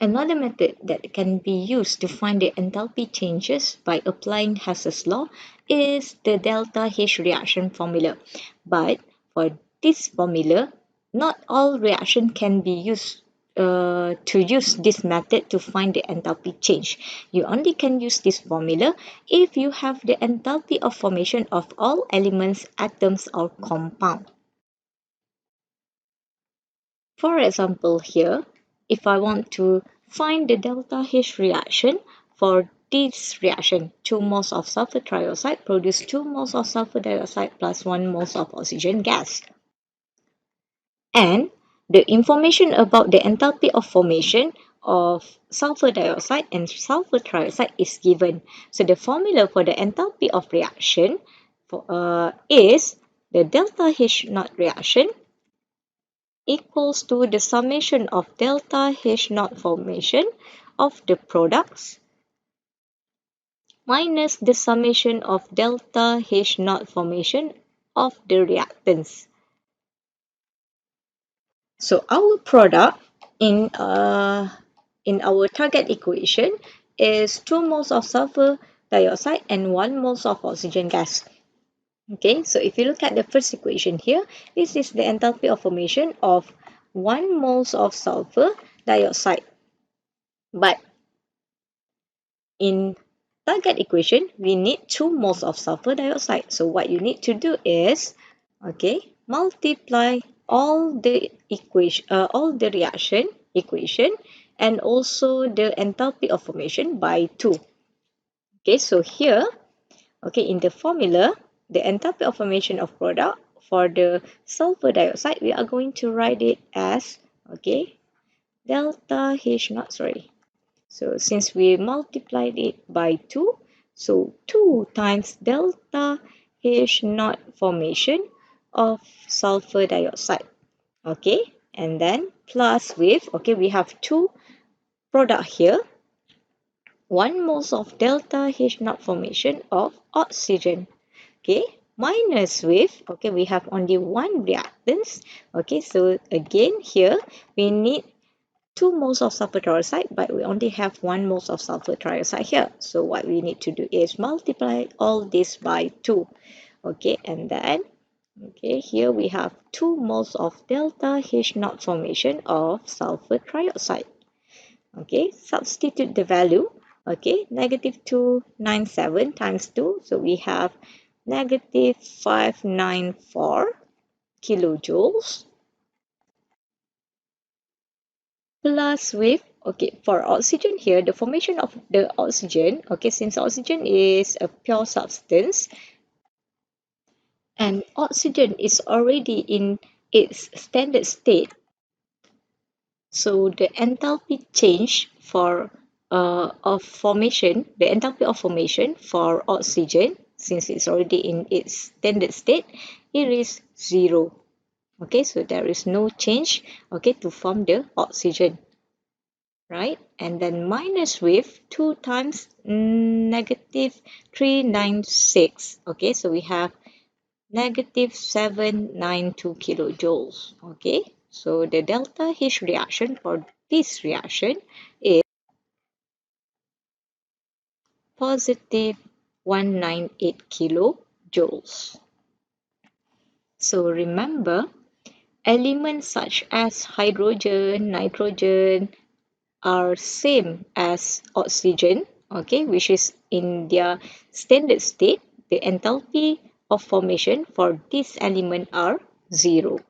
Another method that can be used to find the enthalpy changes by applying Hess's law is the delta H reaction formula. But for this formula, not all reaction can be used to use this method to find the enthalpy change. You only can use this formula if you have the enthalpy of formation of all elements, atoms, or compound. For example, here, if I want to find the delta H reaction for this reaction, 2 moles of sulfur trioxide produce 2 moles of sulfur dioxide plus 1 moles of oxygen gas. And the information about the enthalpy of formation of sulfur dioxide and sulfur trioxide is given. So the formula for the enthalpy of reaction is the delta H naught reaction equals to the summation of delta H naught formation of the products minus the summation of delta H naught formation of the reactants. So our product in our target equation is 2 moles of sulfur dioxide and 1 moles of oxygen gas. Okay, so if you look at the first equation here, this is the enthalpy of formation of 1 moles of sulfur dioxide. But in target equation, we need 2 moles of sulfur dioxide. So what you need to do is, okay, multiply all the reaction equation and also the enthalpy of formation by 2. Okay, so here, okay, in the formula, the enthalpy of formation of product for the sulfur dioxide, we are going to write it as, okay, delta H naught, sorry. So since we multiplied it by 2, so 2 times delta H naught formation of sulfur dioxide. Okay, and then plus with, okay, we have 2 product here, 1 moles of delta H naught formation of oxygen. Okay, minus with, okay, we have only 1 reactants. Okay, so again here we need 2 moles of sulfur trioxide, but we only have 1 moles of sulfur trioxide here. So what we need to do is multiply all this by 2. Okay, and then, okay, here we have 2 moles of delta H naught formation of sulfur trioxide. Okay, substitute the value. Okay, negative 297 times 2. So we have negative 594 kilojoules plus with, okay, for oxygen here, the formation of the oxygen, okay, since oxygen is a pure substance and oxygen is already in its standard state, so the enthalpy change for of formation, the enthalpy of formation for oxygen, since it's already in its standard state, it is 0. Okay, so there is no change, okay, to form the oxygen. Right, and then minus with 2 times negative 396. Okay, so we have negative 792 kilojoules. Okay, so the delta H reaction for this reaction is positive 198 kilojoules. So remember, elements such as hydrogen, nitrogen, are same as oxygen, okay, which is in their standard state. The enthalpy of formation for this element are 0.